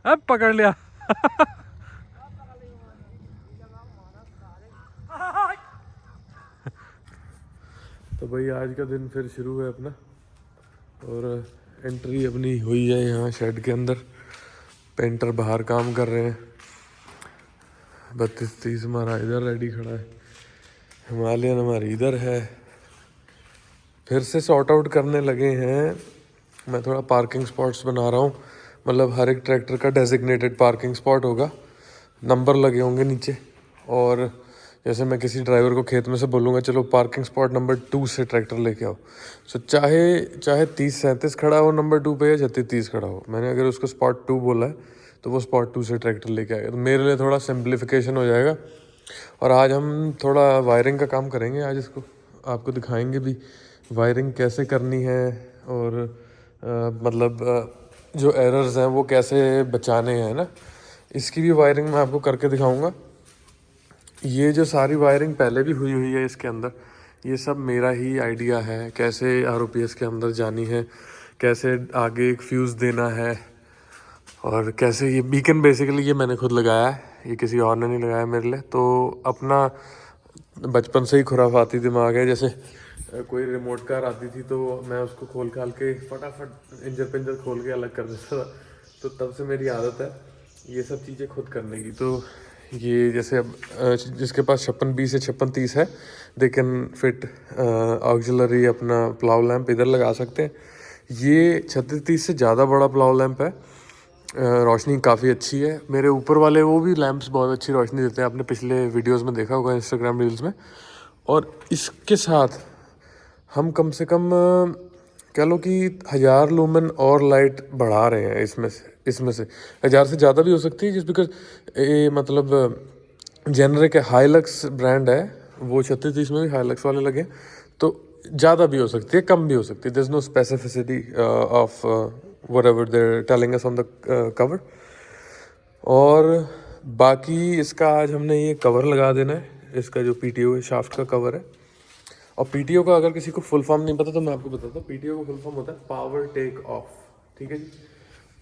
अब पकड़ लिया। तो भाई आज का दिन फिर शुरू है अपना, और एंट्री अपनी हुई है यहाँ शेड के अंदर। पेंटर बाहर काम कर रहे हैं। 32-30 हमारा इधर रेडी खड़ा है, हिमालयन हमारी इधर है। फिर से सॉर्ट आउट करने लगे हैं। मैं थोड़ा पार्किंग स्पॉट्स बना रहा हूँ, मतलब हर एक ट्रैक्टर का डेजिग्नेटेड पार्किंग स्पॉट होगा, नंबर लगे होंगे नीचे। और जैसे मैं किसी ड्राइवर को खेत में से बोलूँगा चलो पार्किंग स्पॉट नंबर 2 से ट्रैक्टर लेके आओ, सो चाहे चाहे 30-37 खड़ा हो नंबर 2 पे या 36-30 खड़ा हो, मैंने अगर उसको स्पॉट 2 बोला है तो वो स्पॉट 2 से ट्रैक्टर लेके आएगा। तो मेरे लिए थोड़ा सिंप्लीफिकेशन हो जाएगा। और आज हम थोड़ा वायरिंग का काम करेंगे। आज इसको आपको दिखाएंगे भी वायरिंग कैसे करनी है, और मतलब जो एरर्स हैं वो कैसे बचाने हैं ना, इसकी भी वायरिंग मैं आपको करके दिखाऊंगा। ये जो सारी वायरिंग पहले भी हुई हुई है इसके अंदर, ये सब मेरा ही आइडिया है, कैसे आरओपीएस के अंदर जानी है, कैसे आगे एक फ्यूज़ देना है, और कैसे ये बीकन बेसिकली ये मैंने खुद लगाया है, ये किसी और ने नहीं लगाया मेरे लिए। तो अपना बचपन से ही खुराफाती दिमाग है। जैसे कोई रिमोट कार आती थी तो मैं उसको खोल खाल के फटाफट इंजर पिंजर खोल के अलग कर देता था। तो तब से मेरी आदत है ये सब चीज़ें खुद करने की। तो ये जैसे अब जिसके पास 5620 से 5630 है, दे कैन फिट ऑक्सिलरी अपना प्लाव लैंप इधर लगा सकते हैं। ये 3630 से ज़्यादा बड़ा प्लाव लैंप है, रोशनी काफ़ी अच्छी है। मेरे ऊपर वाले वो भी लैंप्स बहुत अच्छी रोशनी देते हैं, आपने पिछले वीडियोस में देखा होगा इंस्टाग्राम रील्स में। और इसके साथ हम कम से कम कह लो कि 1000 लूमेन और लाइट बढ़ा रहे हैं इसमें से 1000 से ज़्यादा भी हो सकती है, जिस बिकॉज ये मतलब जेनरिक हाईलक्स ब्रांड है, वो 3630 में भी हाईलक्स वाले लगे, तो ज़्यादा भी हो सकती है कम भी हो सकती है। There is no specificity of whatever they are telling us on the cover. और बाकी इसका आज हमने ये कवर लगा देना है, इसका जो पीटीओ है शाफ्ट का कवर है। और पीटीओ का अगर किसी को फुल फॉर्म नहीं पता तो मैं आपको बताता हूँ। पीटीओ का फुल फॉर्म होता है पावर टेक ऑफ, ठीक है जी।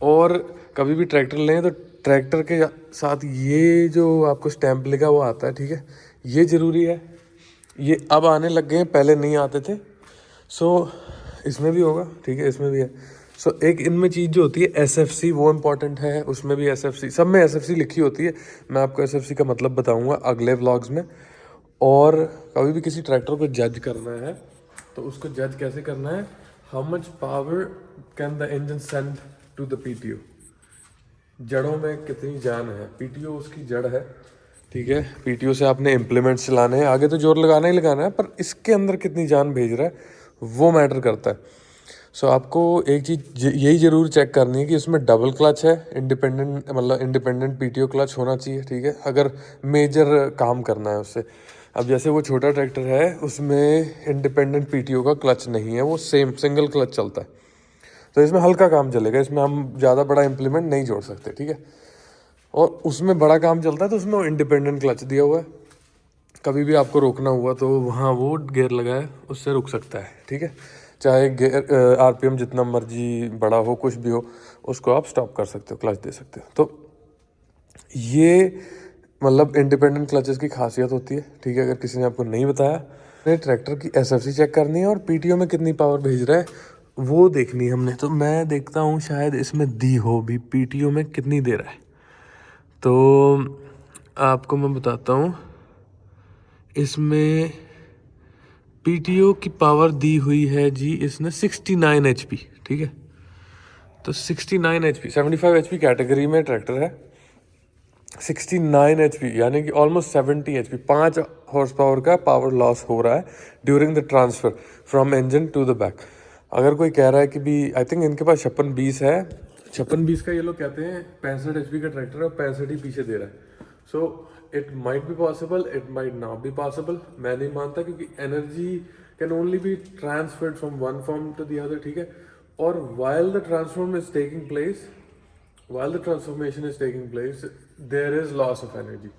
और कभी भी ट्रैक्टर लें तो ट्रैक्टर के साथ ये जो आपको स्टैंप लिखा वो आता है, ठीक है, ये ज़रूरी है। ये अब आने लग गए हैं, पहले नहीं आते थे। सो इसमें भी होगा, ठीक है, इसमें भी है। सो एक इनमें चीज़ जो होती है एसएफसी, वो इम्पॉर्टेंट है। उसमें भी एसएफसी, सब में एसएफसी लिखी होती है। मैं आपको एसएफसी का मतलब बताऊंगा अगले व्लॉग्स में। और कभी भी किसी ट्रैक्टर को जज करना है तो उसको जज कैसे करना है, how much power can the engine send to the PTO, जड़ों में कितनी जान है। पीटीओ उसकी जड़ है, ठीक है। पीटीओ से आपने इम्प्लीमेंट्स चलाने हैं, आगे तो जोर लगाना ही लगाना है, पर इसके अंदर कितनी जान भेज रहा है वो मैटर करता है। सो आपको एक चीज़ यही ज़रूर चेक करनी है कि उसमें डबल क्लच है, इंडिपेंडेंट, मतलब इंडिपेंडेंट पीटीओ क्लच होना चाहिए, ठीक है, अगर मेजर काम करना है उससे। अब जैसे वो छोटा ट्रैक्टर है उसमें इंडिपेंडेंट पीटीओ का क्लच नहीं है, वो सेम सिंगल क्लच चलता है, तो इसमें हल्का काम चलेगा, इसमें हम ज़्यादा बड़ा इम्प्लीमेंट नहीं जोड़ सकते, ठीक है। और उसमें बड़ा काम चलता है तो उसमें इंडिपेंडेंट क्लच दिया हुआ है, कभी भी आपको रोकना हुआ तो वहाँ वो गियर लगा है उससे रुक सकता है, ठीक है। चाहे गियर आरपीएम जितना मर्जी बड़ा हो, कुछ भी हो, उसको आप स्टॉप कर सकते हो, क्लच दे सकते हो। तो ये मतलब इंडिपेंडेंट क्लचेस की खासियत होती है, ठीक है। अगर किसी ने आपको नहीं बताया, ट्रैक्टर की एसएफसी चेक करनी है और पीटीओ में कितनी पावर भेज रहा है वो देखनी है हमने। तो मैं देखता हूँ शायद इसमें दी हो भी पीटीओ में कितनी दे रहा है, तो आपको मैं बताता हूँ। इसमें पीटीओ की पावर दी हुई है जी इसने 69 एचपी, ठीक है। तो 69 एचपी, 75 एचपी कैटेगरी में ट्रैक्टर है, 69 एचपी यानी कि ऑलमोस्ट 70 एचपी, 5 हॉर्स पावर का पावर लॉस हो रहा है during the transfer from engine to the back. अगर कोई कह रहा है कि भी आई थिंक इनके पास 5620 है, 5620 का ये लोग कहते हैं 65 एचपी का ट्रैक्टर है, 65 ही पीछे दे रहा है। So it might be possible, it might not be possible, मैं नहीं मानता, क्योंकि energy can only be transferred from one form to the other, ठीक है। और while the transform is taking place, while the transformation is taking place there is loss of energy।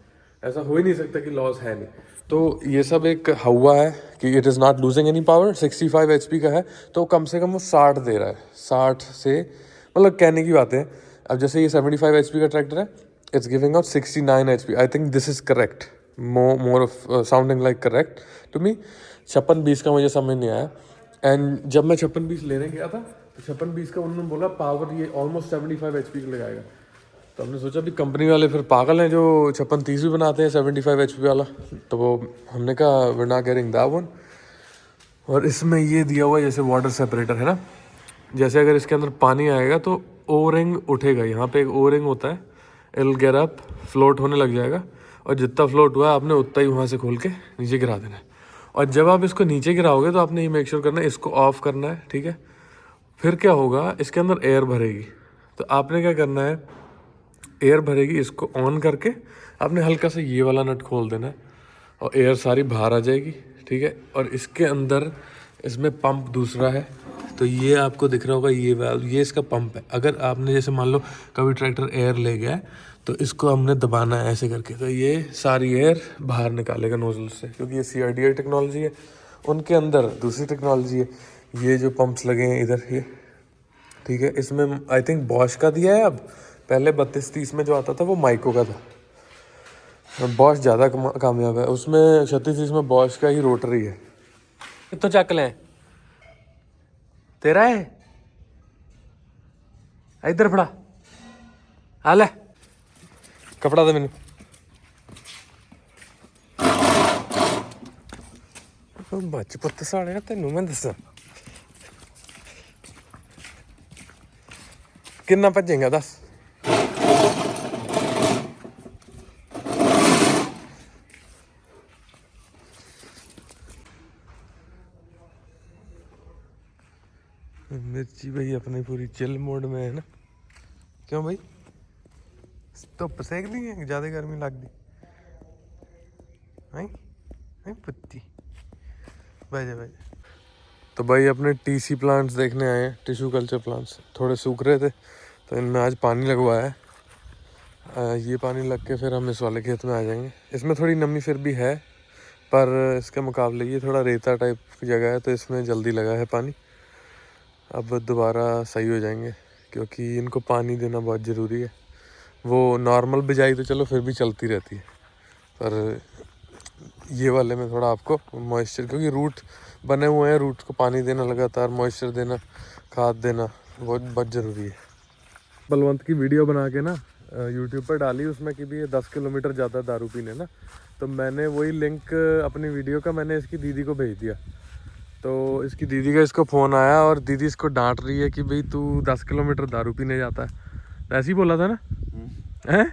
ऐसा हो ही नहीं सकता कि लॉस है नहीं। तो ये सब एक हवा है कि it is not losing any power. 65 HP का है तो कम से कम वो 60 दे रहा है, 60 से, मतलब कहने की बात है। अब जैसे ये 75 HP का ट्रैक्टर है, it's giving out 69 HP। I think this is correct, more of sounding like correct to me. 56-20 का मुझे समझ नहीं आया। एंड जब मैं 56-20 लेने गया था तो 56-20 का उन्होंने बोला पावर ये ऑलमोस्ट 75 HP का लगाएगा। तो हमने सोचा भी कंपनी वाले फिर पागल हैं जो 56-30 भी बनाते हैं 75 HP वाला, तो वो हमने कहा we not getting that one. और इसमें ये दिया हुआ है जैसे वाटर सेपरेटर है ना, जैसे अगर इसके अंदर पानी आएगा तो ओ रिंग उठेगा, यहाँ पे एक ओ रिंग होता है, इल गेट अप, फ्लोट होने लग जाएगा, और जितना फ्लोट हुआ आपने उतना ही वहाँ से खोल के नीचे गिरा देना है। और जब आप इसको नीचे गिराओगे तो आपने ये मेक श्योर करना है इसको ऑफ करना है, ठीक है। फिर क्या होगा, इसके अंदर एयर भरेगी, तो आपने क्या करना है, एयर भरेगी, इसको ऑन करके आपने हल्का सा ये वाला नट खोल देना है और एयर सारी बाहर आ जाएगी, ठीक है। और इसके अंदर इसमें पंप दूसरा है, तो ये आपको दिख रहा होगा ये वाल्व, ये इसका पंप है। अगर आपने जैसे मान लो कभी ट्रैक्टर एयर ले गया है तो इसको हमने दबाना है ऐसे करके, तो ये सारी एयर बाहर निकालेगा नोजल से, क्योंकि ये CRDI टेक्नोलॉजी है। उनके अंदर दूसरी टेक्नोलॉजी है, ये जो पंप्स लगे हैं इधर ये, ठीक है। इसमें आई थिंक बॉश का दिया है, अब पहले 32-30 में जो आता था वो माइको का था। बॉश ज़्यादा कामयाब है, उसमें 36-30 में बॉश का ही रोटरी है। तो चक लें, तेरा है इधर फड़ा, आ ले कपड़ा दे मैनू। बच पुत्त साढ़े तेनू मैं दसा किन्ना भजेगा दस। मिर्ची भाई अपनी पूरी चिल मोड में है ना, क्यों भाई धुप सेक दी है, ज्यादा गर्मी लग दी है पत्ती भाई। तो भाई अपने TC प्लांट्स देखने आए हैं, टिश्यू कल्चर प्लांट्स, थोड़े सूख रहे थे तो इनमें आज पानी लगवाया है। ये पानी लग के फिर हम इस वाले खेत में आ जाएंगे। इसमें थोड़ी नमी फिर भी है, पर इसके मुकाबले ये थोड़ा रेता टाइप की जगह है तो इसमें जल्दी लगा है पानी। अब दोबारा सही हो जाएंगे, क्योंकि इनको पानी देना बहुत ज़रूरी है। वो नॉर्मल बिजाई तो चलो फिर भी चलती रहती है, पर ये वाले में थोड़ा आपको मॉइस्चर, क्योंकि रूट बने हुए हैं, रूट को पानी देना, लगातार मॉइस्चर देना, खाद देना बहुत ज़रूरी है। बलवंत की वीडियो बना के ना यूट्यूब पर डाली, उसमें कि भी ये 10 किलोमीटर ज़्यादा दारू पीने ना, तो मैंने वही लिंक अपनी वीडियो का मैंने इसकी दीदी को भेज दिया। तो इसकी दीदी का इसको फ़ोन आया और दीदी इसको डांट रही है कि भाई तू 10 किलोमीटर दारू पीने जाता है। ऐसे ही बोला था ना, हैं?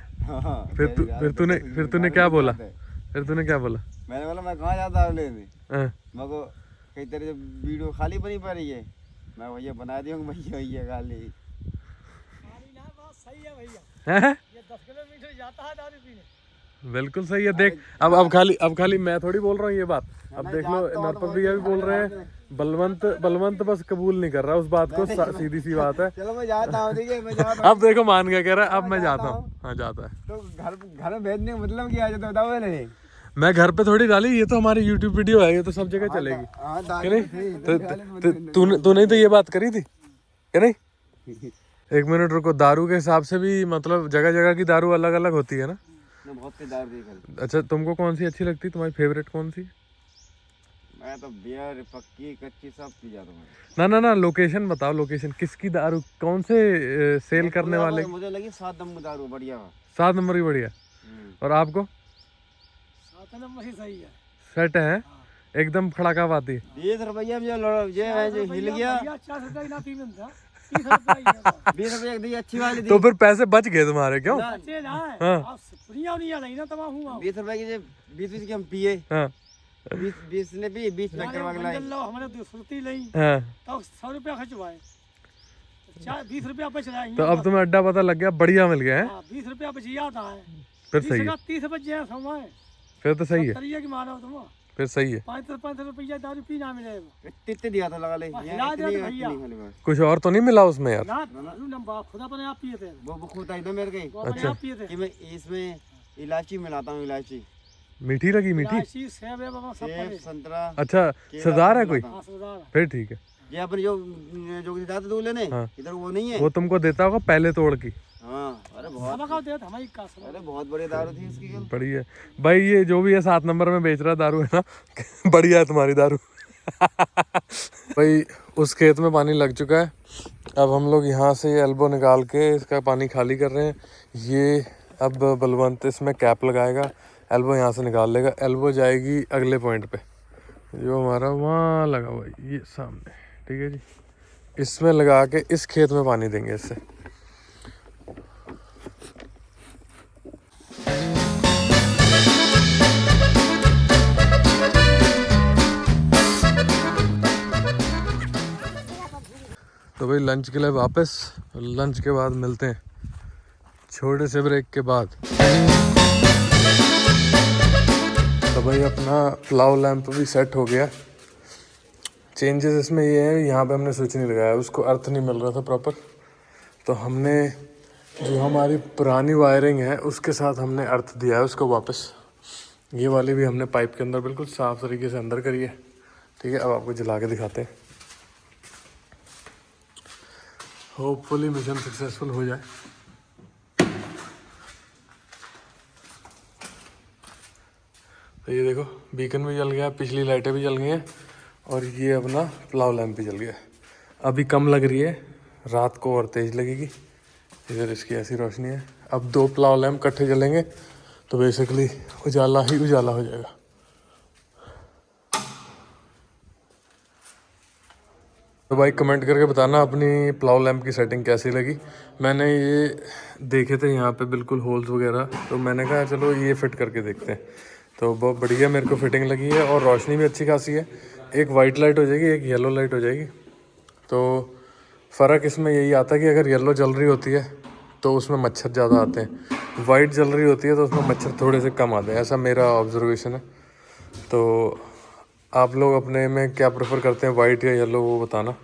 फिर तूने क्या बोला? मैंने बोला मैं कहाँ जाता हूँ लेने, मेरे को कई तरह से वीडियो खाली बनी पड़ रही है, मैं भैया बना दी हूँ भैया खाली। सही है भैया, ये 10 किलोमीटर जाता है दारू पीने, बिल्कुल सही है। देख अब खाली मैं थोड़ी बोल रहा हूँ ये बात, अब देख लो नरपत भैया भी बोल रहे हैं, बलवंत बस कबूल नहीं कर रहा उस बात को, सीधी सी बात है। चलो मैं जाता हूँ, ठीक है मैं जाता हूँ। अब देखो मान गया, कह रहा है अब मैं जाता हूँ। हाँ जाता है, तो घर में भेजने का मतलब क्या है, तो बताओ नहीं। मैं घर पे थोड़ी डाली, ये तो हमारी YouTube वीडियो है, ये तो सब जगह चलेगी, कि नहीं? तूने तो ये बात करी थी कि नहीं? एक मिनट रुको, दारू के हिसाब से भी मतलब जगह जगह की दारू अलग अलग होती है ना? बहुत सी दारू देखा। अच्छा तुमको कौन सी अच्छी लगती, तुम्हारी फेवरेट कौन सी? मैं तो बियर, पक्की, कच्ची सब पी जाता हूँ। ना लोकेशन बताओ, लोकेशन किसकी दारू, कौन से सेल करने वाले? मुझे लगी 7 नंबर दारू बढ़िया, 7 नंबर की बढ़िया। और आपको? 7 नंबर ही सही है, सेट है एकदम खड़ाका बाती। 20 रुपया जो हिल गया, 20 रुपया दी अच्छी वाली दी। तो फिर पैसे बच गए तुम्हारे, क्यों? 20 रुपए की 20 की हम पिए, 20 ने पी, 20 में करवा के लाए। हमने सुरती ली तो 100 रुपया खर्चवाए, 20 रुपया बच रहा है। तो अब तुम्हें अड्डा पता लग गया, बढ़िया मिल गया है। 20 रुपया बच जाता है, फिर सही है, 30 बच जाए समय, फिर तो सही है, की मानो तुम, फिर सही है। 5 रुपया दारू पी ना मिलेगा, कितने दिया था लगा ले भैया, कुछ और तो नहीं मिला उसमें यार? खुद अपने आप पिए थे, वो खुद एकदम मेरे के। अच्छा कि मैं इसमें इलायची मिलाता हूँ, इलायची मीठी लगी, मीठी सेब संतरा। अच्छा सरदार है कोई, फिर ठीक है। ये अपन जो जाते दूध लेने, इधर वो नहीं है, वो तुमको देता होगा पहले तोड़ की। अरे बहुत बड़ी दारू थी उसकी कल। बढ़िया भाई, ये जो भी है 7 नंबर में बेच रहा है दारू है ना बढ़िया है तुम्हारी दारू भाई उस खेत में पानी लग चुका है। अब हम लोग यहाँ से ये एल्बो निकाल के इसका पानी खाली कर रहे हैं। ये अब बलवंत इसमें कैप लगाएगा, एल्बो यहाँ से निकाल लेगा, एल्बो जाएगी अगले पॉइंट पे जो हमारा वहाँ लगा हुआ है ये सामने। ठीक है जी, इसमें लगा के इस खेत में पानी देंगे इससे। तो भाई लंच के लिए वापस, लंच के बाद मिलते हैं छोटे से ब्रेक के बाद। तो भाई अपना प्लाव लैंप भी सेट हो गया। चेंजेस इसमें ये है, यहाँ पे हमने स्विच नहीं लगाया, उसको अर्थ नहीं मिल रहा था प्रॉपर, तो हमने जो हमारी पुरानी वायरिंग है उसके साथ हमने अर्थ दिया है उसको वापस। ये वाली भी हमने पाइप के अंदर बिल्कुल साफ़ तरीके से अंदर करी है। ठीक है, अब आपको जला के दिखाते हैं। होपफुली मिशन सक्सेसफुल हो जाए। तो ये देखो बीकन भी जल गया, पिछली लाइटें भी जल गई हैं और ये अपना प्लाव लैंप भी जल गया। अभी कम लग रही है, रात को और तेज़ लगेगी। इधर इसकी ऐसी रोशनी है। अब 2 प्लाव लैंप इकट्ठे जलेंगे तो बेसिकली उजाला ही उजाला हो जाएगा। तो भाई कमेंट करके बताना अपनी प्लाव लैंप की सेटिंग कैसी लगी। मैंने ये देखे थे यहाँ पे बिल्कुल होल्स वगैरह, तो मैंने कहा चलो ये फिट करके देखते हैं। तो बहुत बढ़िया मेरे को फिटिंग लगी है और रोशनी भी अच्छी खासी है। एक वाइट लाइट हो जाएगी, एक येलो लाइट हो जाएगी। तो फ़र्क इसमें यही आता है कि अगर येलो जल रही होती है तो उसमें मच्छर ज़्यादा आते हैं, वाइट जल रही होती है तो उसमें मच्छर थोड़े से कम आते हैं। ऐसा मेरा ऑब्जर्वेशन है। तो आप लोग अपने में क्या प्रेफर करते हैं, वाइट या येलो, वो बताना।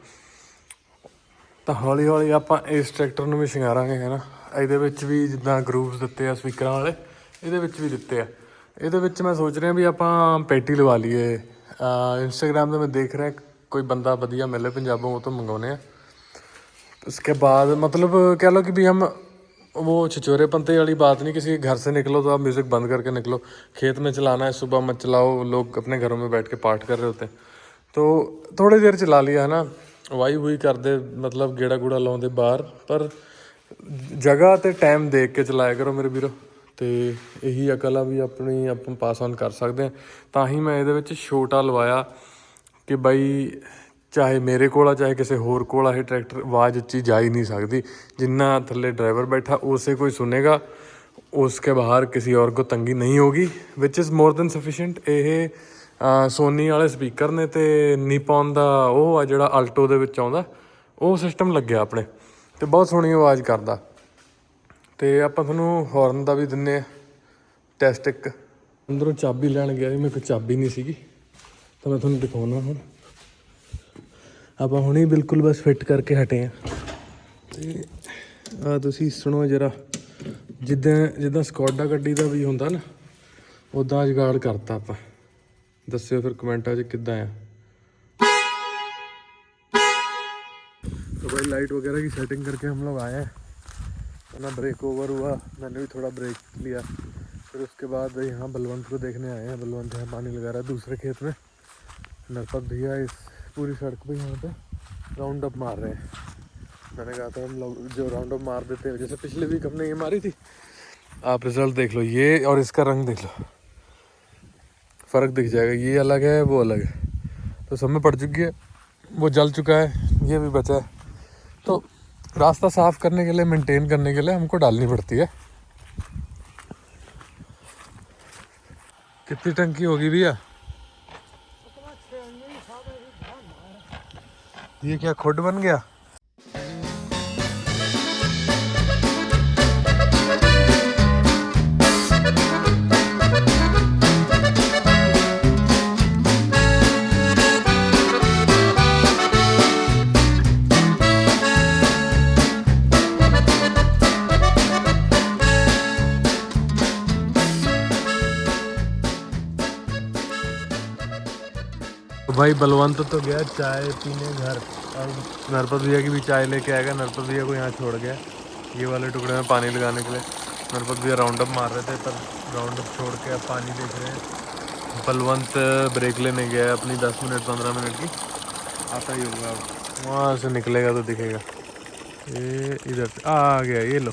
तो हौली हौली ਆਪਾਂ ਇਸ ਟਰੈਕਟਰ ਨੂੰ ਵੀ ਸ਼ਿੰਗਾਰਾਂਗੇ ਹੈ ਨਾ। ਇਹਦੇ ਵਿੱਚ ਵੀ ਜਿੱਦਾਂ ਗਰੂਵਸ ਦਿੱਤੇ ਆ ਸਪੀਕਰਾਂ ਵਾਲੇ, ਇਹਦੇ ਵਿੱਚ ਵੀ ਦਿੱਤੇ ਆ। ਇਹਦੇ ਵਿੱਚ ਮੈਂ ਸੋਚ ਰਿਹਾ ਵੀ ਆਪਾਂ ਪੈਟੀ ਲਵਾ ਲਈਏ। ਇੰਸਟਾਗ੍ਰਾਮ 'ਤੇ मैं देख रहा कोई बंदा बढ़िया मिले पंजाबों, वो तो मंगवाने हैं। उसके बाद मतलब कह लो कि भी हम वो छिछोरे पंते वाली बात नहीं, किसी घर से निकलो तो आप म्यूज़िक बंद करके निकलो। खेत में चलाना है, सुबह मत चलाओ, लोग अपने घरों में बैठ के पाठ कर रहे होते हैं, तो थोड़ी देर चला लिया है ना, वाही वही करते मतलब गेड़ा गूड़ा लाते बाहर। पर जगह तो टाइम देख के चलाया करो मेरे ਵੀਰੋ। तो यही अकल आ भी अपनी ਆਪਾਂ पास ऑन कर सकते हैं। ਤਾਂ ਹੀ मैं ये छोटा लवाया कि बई चाहे मेरे को चाहे किसी होर को है ट्रैक्टर आवाज़ उच्ची जा ही नहीं सकती। जिन्ना थल्ले ड्राइवर बैठा उसे कोई सुनेगा, उसके बाहर किसी और को तंगी नहीं होगी, which is more than sufficient. ये सोनी वाले स्पीकर ने तो नीपॉन का वो आ जिहड़ा अल्टो दे विच आउंदा वो सिस्टम लग्या अपने, तो बहुत सोहनी आवाज़ करदा। तो आपां तुहानूं हॉर्न का भी दिन्ने टैसट। एक अंदरों चाबी लैन गया, मेरे को चाबी नहीं सीगी, तो मैं तुहानूं दिखाउणा हुण। आपां हुणे बिल्कुल बस फिट करके हटे हैं। तो तुसीं सुणो जरा, जिद्दां स्कॉडा गड्डी का भी हुंदा ना, उदां जुगाड़ करता आपां। दस्सिओ फिर कमेंटां च किद्दां आ। तो भाई लाइट वगैरह की सेटिंग करके हम लोग आए हैं, तो ना ब्रेक ओवर हुआ, मैंने भी थोड़ा ब्रेक लिया। फिर उसके बाद यहाँ बलवंत को देखने आए हैं। बलवंत यहाँ पानी लगा रहा है दूसरे खेत में। नरपत भैया इस पूरी सड़क पे यहाँ पे राउंड अप मार रहे हैं। मैंने कहा था हम लोग जो राउंड अप मार देते हैं, जैसे पिछले वीक हमने ये मारी थी। आप रिजल्ट देख लो, ये और इसका रंग देख लो, फ़र्क दिख जाएगा। ये अलग है, वो अलग है। तो सब में पड़ चुकी है, वो जल चुका है, ये भी बचा है। तो रास्ता साफ़ करने के लिए, मेंटेन करने के लिए हमको डालनी पड़ती है। कितनी टंकी होगी भैया? ये क्या खुड बन गया? तो भाई बलवंत तो गया चाय पीने घर, और नरपत भैया की भी चाय लेके आएगा। नरपत भैया को यहाँ छोड़ गया, ये वाले टुकड़े में पानी लगाने के लिए मेरे पास भी राउंड अप मार रहे थे, पर राउंड अप छोड़ के अब पानी देख रहे हैं। बलवंत ब्रेक लेने गया है अपनी 10 मिनट 15 मिनट की, आता ही होगा अब, वहाँ से निकलेगा तो दिखेगा। ये इधर आ गया, ये लो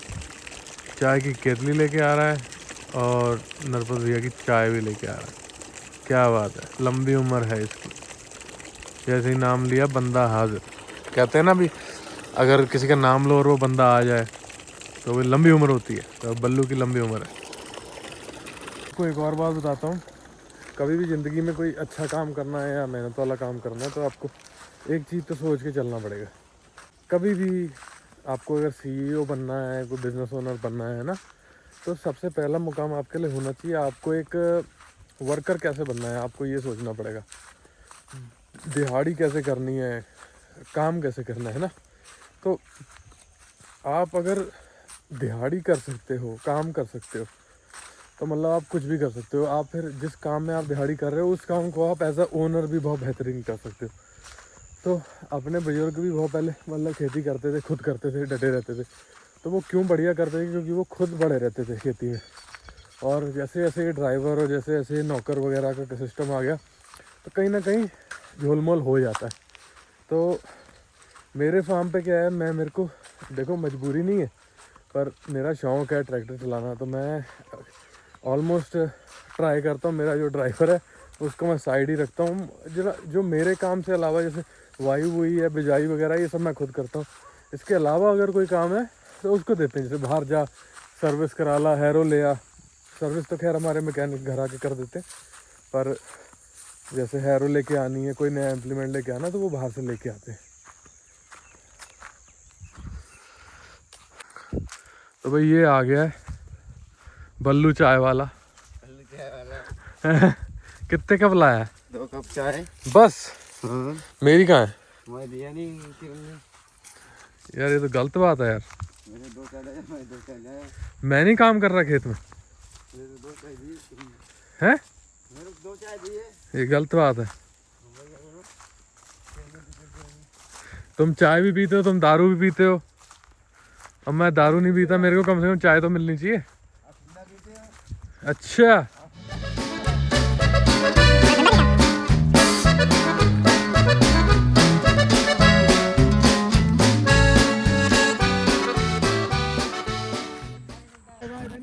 चाय की केतली लेके आ रहा है और नरपत भैया की चाय भी लेके आ रहा है। क्या बात है, लंबी उम्र है इसकी। जैसे ही नाम लिया बंदा हाजिर। कहते हैं ना भी, अगर किसी का नाम लो और वो बंदा आ जाए तो वो लंबी उम्र होती है, तो बल्लू की लंबी उम्र है। आपको एक और बात बताता हूँ, कभी भी ज़िंदगी में कोई अच्छा काम करना है या मेहनत वाला काम करना है तो आपको एक चीज़ तो सोच के चलना पड़ेगा। कभी भी आपको अगर CEO बनना है, कोई बिजनेस ओनर बनना है ना, तो सबसे पहला मुकाम आपके लिए होना चाहिए, आपको एक वर्कर कैसे बनना है आपको ये सोचना पड़ेगा। दिहाड़ी कैसे करनी है, काम कैसे करना है ना। तो आप अगर दिहाड़ी कर सकते हो, काम कर सकते हो, तो मतलब आप कुछ भी कर सकते हो। आप फिर जिस काम में आप दिहाड़ी कर रहे हो उस काम को आप एज अ ओनर भी बहुत बेहतरीन कर सकते हो। तो अपने बुजुर्ग भी बहुत पहले मतलब खेती करते थे, खुद करते थे, डटे रहते थे। तो वो क्यों बढ़िया करते थे, क्योंकि वो खुद बड़े रहते थे खेती में। और जैसे जैसे ये ड्राइवर और जैसे जैसे नौकर वगैरह का सिस्टम आ गया तो कहीं ना कहीं झोलमोल हो जाता है। तो मेरे फार्म पे क्या है, मेरे को देखो मजबूरी नहीं है, पर मेरा शौक़ है ट्रैक्टर चलाना, तो मैं ऑलमोस्ट ट्राई करता हूँ। मेरा जो ड्राइवर है उसको मैं साइड ही रखता हूँ। जो मेरे काम से अलावा जैसे वायु हुई है, बिजाई वगैरह, ये सब मैं खुद करता हूँ। इसके अलावा अगर कोई काम है तो उसको देते हैं, जैसे बाहर जा सर्विस करा ला, हैरो ले आ। सर्विस तो खैर हमारे मैकेनिक घर आके कर देते, पर जैसे हैरो लेके आनी है, कोई नया इम्प्लीमेंट लेके आना, तो वो बाहर से लेके आते हैं। तो भाई ये आ गया है बल्लू चाय वाला। कितने कप लाया है? 2 कप चाय बस। हाँ। मेरी कहाँ है? मैं दिया नहीं तुमने। यार ये तो गलत बात है यार। मेरे 2 चाय लाया, मैं 2 चाय लाया। मैं नहीं काम कर रहा खेत में। मेरे 2 चाय दिए हैं? मेरे 2 चाय दिए। ये गलत बात है। तुम चाय भी पीते हो, तुम दारू भी पीते हो। अब मैं दारू नहीं पीता, मेरे को कम से कम चाय तो मिलनी चाहिए। अच्छा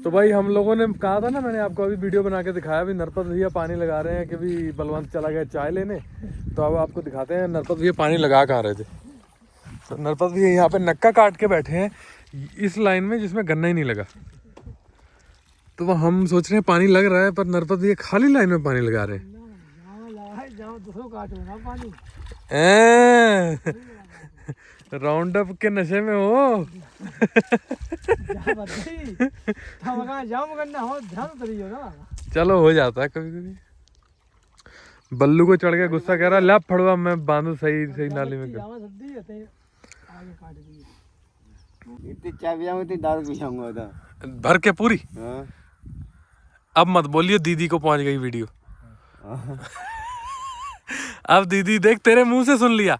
तो भाई हम लोगों ने कहा था ना, मैंने आपको अभी वीडियो बना के दिखाया, अभी नरपत भैया पानी लगा रहे हैं कि भी बलवंत चला गया चाय लेने। तो अब आपको दिखाते हैं नरपत भैया पानी लगा कहाँ रहे थे। तो नरपत भैया यहाँ पे नक्का काट के बैठे हैं इस लाइन में जिसमें गन्ना ही नहीं लगा। तो हम सोच रहे हैं पानी लग रहा है, पर नरपत भैया खाली लाइन में पानी लगा रहे हैं। राउंड अप के नशे में हो। चलो हो जाता है कभी कभी। बल्लू को चढ़ के गुस्सा कह रहा है, ला फड़वा मैं बांधू सही सही नाली में। इतनी चाय पियाऊंगा, इतनी दारू पियाऊंगा भर के पूरी। हाँ। अब मत बोलिए दीदी को पहुंच गई वीडियो। अब दीदी देख तेरे मुंह से सुन लिया।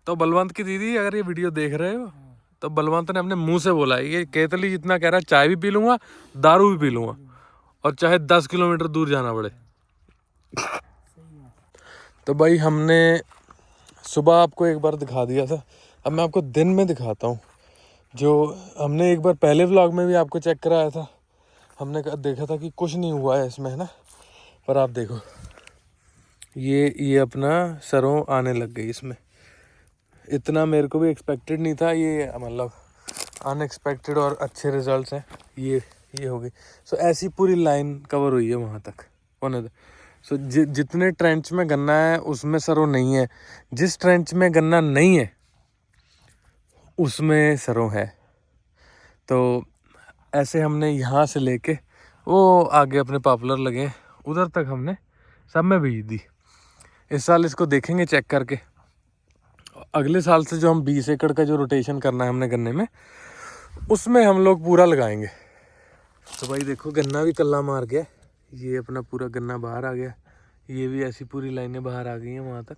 तो बलवंत की दीदी अगर ये वीडियो देख रहे हो तो बलवंत ने अपने मुंह से बोला है, ये केतली जितना कह रहा है चाय भी पी लूंगा, दारू भी पी लूंगा, और चाहे 10 किलोमीटर दूर जाना पड़े। तो भाई हमने सुबह आपको एक बार दिखा दिया था, अब मैं आपको दिन में दिखाता हूँ। जो हमने एक बार पहले व्लॉग में भी आपको चेक कराया था, हमने देखा था कि कुछ नहीं हुआ है इसमें, है ना। पर आप देखो ये अपना सरों आने लग गई इसमें। इतना मेरे को भी एक्सपेक्टेड नहीं था, ये मतलब अनएक्सपेक्टेड और अच्छे रिजल्ट्स हैं। ये हो गई। सो ऐसी पूरी लाइन कवर हुई है वहाँ तक होने दो। सो जितने ट्रेंच में गन्ना है उसमें सरों नहीं है, जिस ट्रेंच में गन्ना नहीं है उसमें सरों है। तो ऐसे हमने यहाँ से लेके वो आगे अपने पॉपुलर लगे उधर तक हमने सब में बीज दी। इस साल इसको देखेंगे चेक करके। अगले साल से जो हम 20 एकड़ का जो रोटेशन करना है हमने गन्ने में, उसमें हम लोग पूरा लगाएंगे। तो भाई देखो गन्ना भी कल्ला मार गया, ये अपना पूरा गन्ना बाहर आ गया, ये भी ऐसी पूरी लाइनें बाहर आ गई हैं वहाँ तक।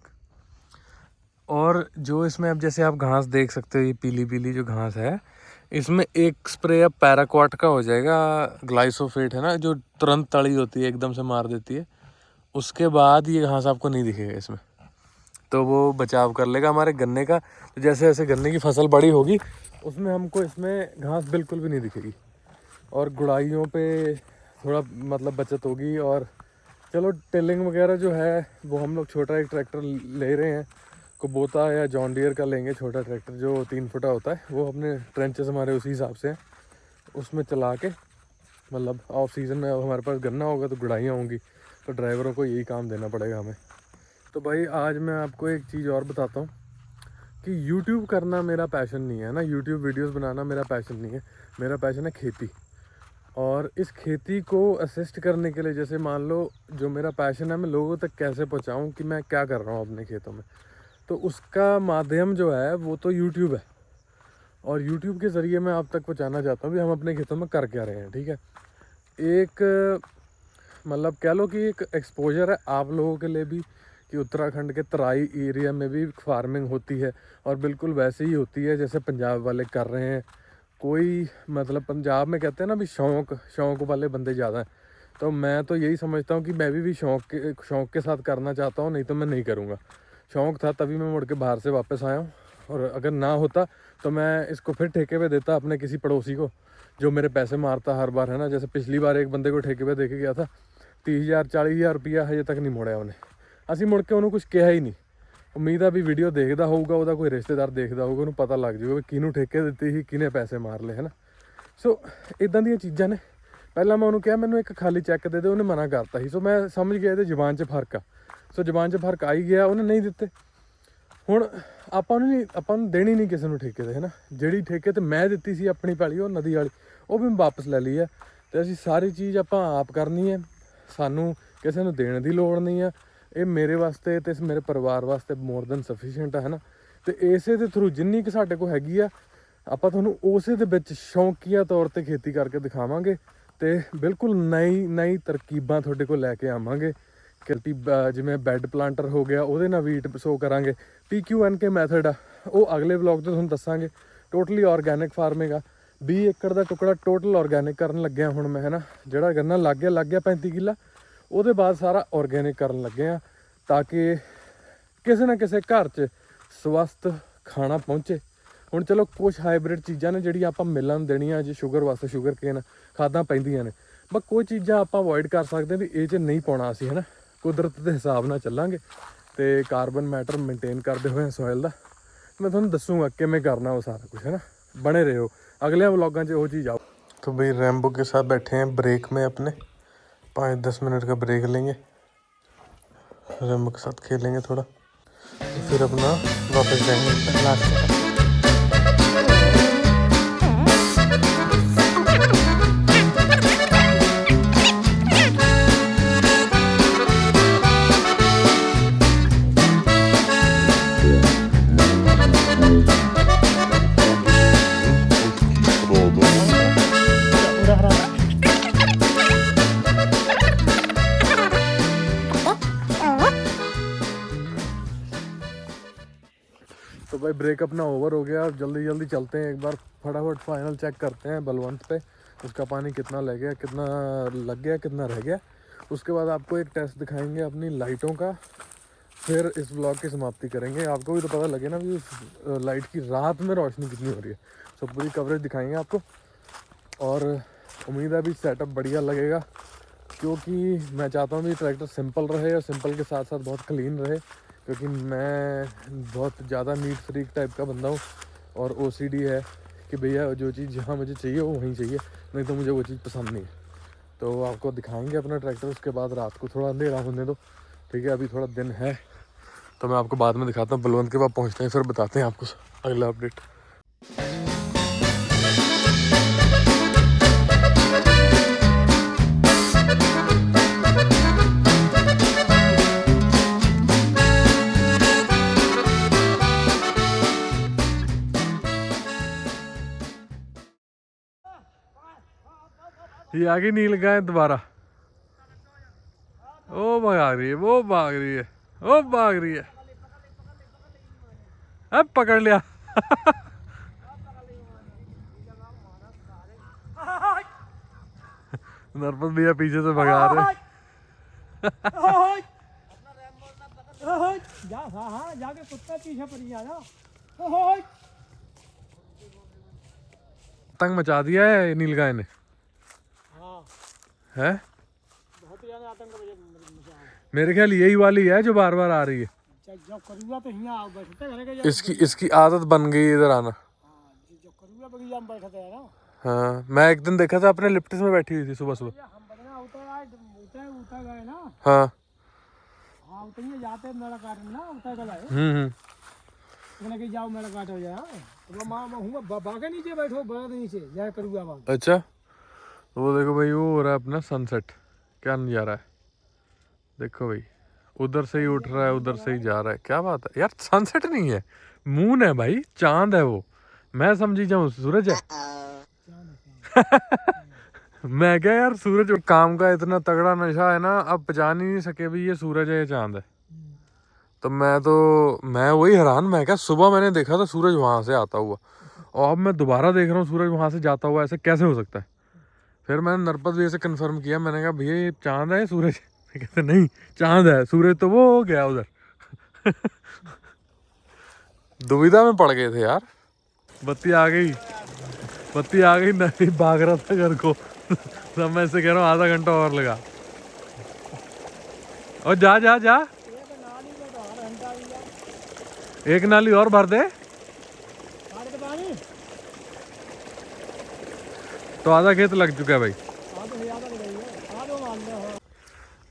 और जो इसमें अब जैसे आप घास देख सकते हो, ये पीली पीली जो घास है, इसमें एक स्प्रे अब पैराक्वाट का हो जाएगा, ग्लाइसोफेट है ना जो तुरंत तली होती है, एकदम से मार देती है। उसके बाद ये घास आपको नहीं दिखेगा इसमें, तो वो बचाव कर लेगा हमारे गन्ने का। तो जैसे जैसे गन्ने की फसल बड़ी होगी उसमें हमको इसमें घास बिल्कुल भी नहीं दिखेगी, और गुड़ाइयों पे थोड़ा मतलब बचत होगी। और चलो टिलिंग वगैरह जो है वो हम लोग छोटा एक ट्रैक्टर ले रहे हैं, कुबोता या जॉन डियर का लेंगे, छोटा ट्रैक्टर जो 3 फुटा होता है, वो अपने ट्रेंचेस हमारे उसी हिसाब से हैं, उसमें चला के मतलब ऑफ सीज़न में अब हमारे पास गन्ना होगा तो गुड़ाइयाँ होंगी, तो ड्राइवरों को यही काम देना पड़ेगा हमें। तो भाई आज मैं आपको एक चीज़ और बताता हूँ कि YouTube करना मेरा पैशन नहीं है ना, YouTube वीडियोस बनाना मेरा पैशन नहीं है, मेरा पैशन है खेती। और इस खेती को असिस्ट करने के लिए, जैसे मान लो जो मेरा पैशन है मैं लोगों तक कैसे पहुँचाऊँ कि मैं क्या कर रहा हूँ अपने खेतों में, तो उसका माध्यम जो है वो तो YouTube है। और YouTube के ज़रिए मैं आप तक पहुँचाना चाहता हूँ कि हम अपने खेतों में कर क्या रहे हैं। ठीक है, एक मतलब कह लो कि एक एक्सपोजर है आप लोगों के लिए भी कि उत्तराखंड के तराई एरिया में भी फार्मिंग होती है, और बिल्कुल वैसे ही होती है जैसे पंजाब वाले कर रहे हैं। कोई मतलब पंजाब में कहते हैं ना भी शौक़ वाले बंदे ज़्यादा हैं, तो मैं तो यही समझता हूँ कि मैं भी शौक़ के साथ करना चाहता हूँ, नहीं तो मैं नहीं करूँगा। शौक़ था तभी मैं मुड़ के बाहर से वापस आया हूँ, और अगर ना होता तो मैं इसको फिर ठेके पे देता अपने किसी पड़ोसी को जो मेरे पैसे मारता हर बार, है ना। जैसे पिछली बार एक बंदे को ठेके पे दे के गया था, 30,000 40,000 रुपया हजे तक नहीं मोड़िया उन्हें, ਅਸੀਂ मुड़ के उन्होंने कुछ कहा ही नहीं। उम्मीद है भी वीडियो देखता होगा, ਉਹਦਾ कोई रिश्तेदार देखता होगा, ਉਹਨੂੰ पता लग जाएगा कि किनू ठेके ਦਿੱਤੇ ਸੀ, किने पैसे मार ले, है ना। सो इदां ਦੀਆਂ चीज़ां ने। ਪਹਿਲਾਂ मैं ਉਹਨੂੰ ਕਿਹਾ ਮੈਨੂੰ ਇੱਕ ਖਾਲੀ ਚੈੱਕ ਦੇ ਦੇ, ਉਹਨੇ ਮਨਾ ਕਰਤਾ ਸੀ। ਸੋ ਮੈਂ ਸਮਝ ਗਿਆ ਇਹਦੇ ਜ਼ੁਬਾਨ 'ਚ ਫਰਕ ਆ, ਸੋ ਜ਼ੁਬਾਨ 'ਚ ਫਰਕ ਆ ਹੀ ਗਿਆ, ਉਹਨੇ ਨਹੀਂ ਦਿੱਤੇ। ਹੁਣ ਆਪਾਂ ਨੂੰ ਦੇਣੀ ਨਹੀਂ ਕਿਸੇ ਨੂੰ ਠੇਕੇ 'ਤੇ, ਹੈ ਨਾ। ਜਿਹੜੀ ਠੇਕੇ 'ਤੇ ਮੈਂ ਦਿੱਤੀ ਸੀ ਆਪਣੀ ਪੈਲੀ, ਉਹ ਨਦੀ ਵਾਲੀ, ਉਹ ਵੀ ਵਾਪਸ ਲੈ ਲਈ ਹੈ। ਅਤੇ ਅਸੀਂ ਸਾਰੀ ਚੀਜ਼ ਆਪਾਂ ਆਪ ਕਰਨੀ ਹੈ, ਸਾਨੂੰ ਕਿਸੇ ਨੂੰ ਦੇਣ ਦੀ ਲੋੜ ਨਹੀਂ ਆ। ਇਹ ਮੇਰੇ ਵਾਸਤੇ ਤੇ ਮੇਰੇ ਪਰਿਵਾਰ ਵਾਸਤੇ ਮੋਰ ਦੈਨ ਸਫੀਸ਼ੀਐਂਟ ਹੈ ਨਾ। ਤੇ ਇਸੇ ਦੇ ਥਰੂ ਜਿੰਨੀ ਕਿ ਸਾਡੇ ਕੋਲ ਹੈਗੀ ਆ ਆਪਾਂ ਤੁਹਾਨੂੰ ਉਸੇ ਦੇ ਵਿੱਚ ਸ਼ੌਂਕੀਆ ਤੌਰ ਤੇ ਖੇਤੀ ਕਰਕੇ ਦਿਖਾਵਾਂਗੇ, ਤੇ ਬਿਲਕੁਲ ਨਈ ਤਰਕੀਬਾਂ ਤੁਹਾਡੇ ਕੋਲ ਲੈ ਕੇ ਆਵਾਂਗੇ। ਕਿ ਜਿਵੇਂ ਬੈੱਡ ਪਲਾਂਟਰ ਹੋ ਗਿਆ, ਉਹਦੇ ਨਾਲ ਵੀਟ ਸੋ ਕਰਾਂਗੇ। PQNK ਮੈਥਡ ਆ, ਉਹ ਅਗਲੇ ਵਲੌਗ 'ਤੇ ਤੁਹਾਨੂੰ ਦੱਸਾਂਗੇ। ਟੋਟਲੀ ਔਰਗੈਨਿਕ ਫਾਰਮਿੰਗ ਆ, 20 ਏਕੜ ਦਾ ਟੁਕੜਾ ਟੋਟਲ ਔਰਗੈਨਿਕ ਕਰਨ ਲੱਗਿਆ ਹੁਣ ਮੈਂ, ਹੈ ਨਾ। ਜਿਹੜਾ ਗੰਨਾ ਲੱਗ ਗਿਆ 35 ਕਿੱਲਾ, ਉਹਦੇ ਬਾਅਦ ਸਾਰਾ ਔਰਗੈਨਿਕ ਕਰਨ ਲੱਗੇ ਆ, ਤਾਂ ਕਿ ਕਿਸੇ ਨਾ ਕਿਸੇ ਘਰ 'ਚ ਸਵਸਥ ਖਾਣਾ ਪਹੁੰਚੇ। ਹੁਣ ਚਲੋ ਕੁਛ ਹਾਈਬ੍ਰਿਡ ਚੀਜ਼ਾਂ ਨੇ ਜਿਹੜੀਆਂ ਆਪਾਂ ਮਿਲਣ ਦੇਣੀਆਂ, ਜੇ ਸ਼ੂਗਰ ਵਾਸਤੇ ਸ਼ੂਗਰ ਕੇਨ ਖਾਦਾਂ ਪੈਂਦੀਆਂ ਨੇ, ਬਟ ਕੋਈ ਚੀਜ਼ਾਂ ਆਪਾਂ ਅਵੋਇਡ ਕਰ ਸਕਦੇ ਵੀ ਇਹ 'ਚ ਨਹੀਂ ਪਾਉਣਾ ਅਸੀਂ, ਹੈ ਨਾ। ਕੁਦਰਤ ਦੇ ਹਿਸਾਬ ਨਾਲ ਚੱਲਾਂਗੇ ਤੇ ਕਾਰਬਨ ਮੈਟਰ ਮੇਨਟੇਨ ਕਰਦੇ ਹੋਏ ਸੋਇਲ ਦਾ ਮੈਂ ਤੁਹਾਨੂੰ ਦੱਸੂਗਾ ਕਿਵੇਂ ਕਰਨਾ ਉਹ ਸਾਰਾ ਕੁਝ, है ना। बने रहे हो अगले व्लॉगां 'ਚ ਉਹ चीज़ आओ। तो भाई रैम्बो के साथ बैठे हैं ब्रेक में, अपने 5-10 मिनट का ब्रेक लेंगे, रैम्बो के साथ खेलेंगे थोड़ा, फिर अपना वापस जाएंगे लास्ट। तो भाई ब्रेक अपना ओवर हो गया, जल्दी चलते हैं, एक बार फटाफट फाइनल चेक करते हैं बलवंत पे, उसका पानी कितना लग गया, कितना लग गया, कितना रह गया। उसके बाद आपको एक टेस्ट दिखाएंगे अपनी लाइटों का, फिर इस ब्लॉग की समाप्ति करेंगे। आपको भी तो पता लगे ना कि लाइट की रात में रोशनी कितनी हो रही है, तो पूरी कवरेज दिखाएंगे आपको। और उम्मीद है भी सेटअप बढ़िया लगेगा, क्योंकि मैं चाहता हूँ भी ट्रैक्टर सिंपल रहे और सिंपल के साथ साथ बहुत क्लीन रहे, क्योंकि मैं बहुत ज़्यादा नीट फ्रीक टाइप का बंदा हूँ, और OCD है कि भैया जो चीज़ जहाँ मुझे चाहिए वो वहीं चाहिए, नहीं तो मुझे वो चीज़ पसंद नहीं है। तो आपको दिखाएंगे अपना ट्रैक्टर, उसके बाद रात को थोड़ा अंधेरा होने दो, ठीक है। अभी थोड़ा दिन है तो मैं आपको बाद में दिखाता हूँ। बलवंत के पास पहुँचते हैं, फिर बताते हैं आपको अगला अपडेट। ये आगे नील गाय दोबारा, ओ भाग रही है, वो भाग रही है, वो भाग रही है, अब पकड़ लिया। नरपत भैया पीछे से भगा रहे। जा हाँ जाके कुत्ता पीछे पड़ जा। आतंक मचा दिया है नीलगाय ने। हाँ है बहुत ज्यादा आतंक मचा है। मेरे ख्याल यही वाली है जो बार बार आ रही है। जब करूँगा तो यहाँ बैठते इसकी आदत बन गई इधर आना। जब करूँगा बगीचा में बैठते हैं ना। हाँ मैं एक दिन देखा था अपने लिप्टिस में बैठी हुई थी सुबह सुबह। हम बदना उतर गए ना। हाँ हाँ उतरिए जाते मेरा काटन ना उतर गए। मैंने कहा जाओ मेरा काट हो जाए। तो मैं बागे नीचे बैठो बड़े नीचे जाए करूँगा वहाँ। अच्छा वो देखो भाई वो हो रहा है अपना सनसेट। क्या नज़ारा है देखो भाई। उधर से ही उठ रहा है उधर से ही जा रहा है। क्या बात है यार सनसेट नहीं है मून है भाई चांद है वो। मैं समझी जाऊँ सूरज है। मैं क्या यार सूरज काम का इतना तगड़ा नशा है ना अब पहचान ही नहीं सके भी ये सूरज है ये चांद है। तो मैं वही हैरान। मैं क्या सुबह मैंने देखा था सूरज वहां से आता हुआ और अब मैं दोबारा देख रहा हूँ सूरज वहां से जाता हुआ। ऐसे कैसे हो सकता है। फिर मैंने नरपत भैया से कंफर्म किया। मैंने कहा भैया ये चांद है सूरज। कहते नहीं चांद है सूरज तो वो हो गया उधर। दुविधा में पड़ गए थे यार। बत्ती आ गई नहीं भाग रहा था घर को। सब मैं ऐसे कह रहा हूँ आधा घंटा और लगा। और जा जा जा एक नाली और भर दे तो आधा खेत लग चुका है भाई।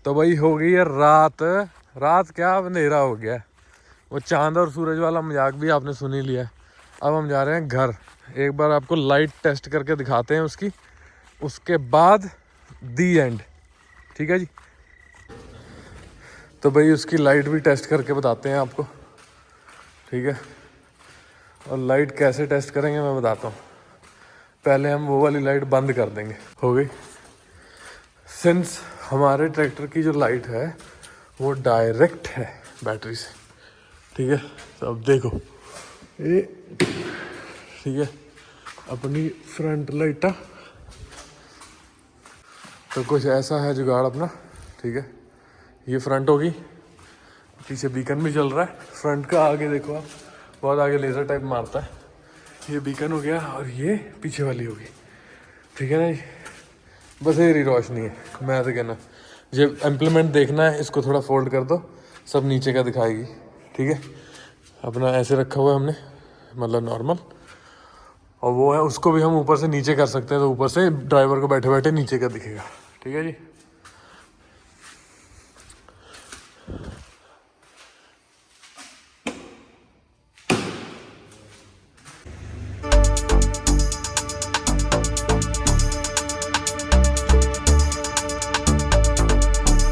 तो भाई हो गई है रात क्या अंधेरा हो गया। वो चांद और सूरज वाला मजाक भी आपने सुन ही लिया। अब हम जा रहे हैं घर। एक बार आपको लाइट टेस्ट करके दिखाते हैं उसकी उसके बाद दी एंड। ठीक है जी। तो भाई उसकी लाइट भी टेस्ट करके बताते हैं आपको। ठीक है और लाइट कैसे टेस्ट करेंगे मैं बताता हूँ। पहले हम वो वाली लाइट बंद कर देंगे। हो गई। सिंस हमारे ट्रैक्टर की जो लाइट है वो डायरेक्ट है बैटरी से। ठीक है तो अब देखो ये ठीक है अपनी फ्रंट लाइटा तो कुछ ऐसा है जुगाड़ अपना। ठीक है ये फ्रंट होगी पीछे बीकन भी चल रहा है। फ्रंट का आगे देखो आप बहुत आगे लेज़र टाइप मारता है। ये बीकन हो गया और ये पीछे वाली होगी। ठीक है ना जी। बस ये रोशनी है। मैं तो कहना जब इम्प्लीमेंट देखना है इसको थोड़ा फोल्ड कर दो सब नीचे का दिखाएगी। ठीक है अपना ऐसे रखा हुआ है हमने मतलब नॉर्मल। और वो है उसको भी हम ऊपर से नीचे कर सकते हैं तो ऊपर से ड्राइवर को बैठे बैठे नीचे का दिखेगा। ठीक है जी।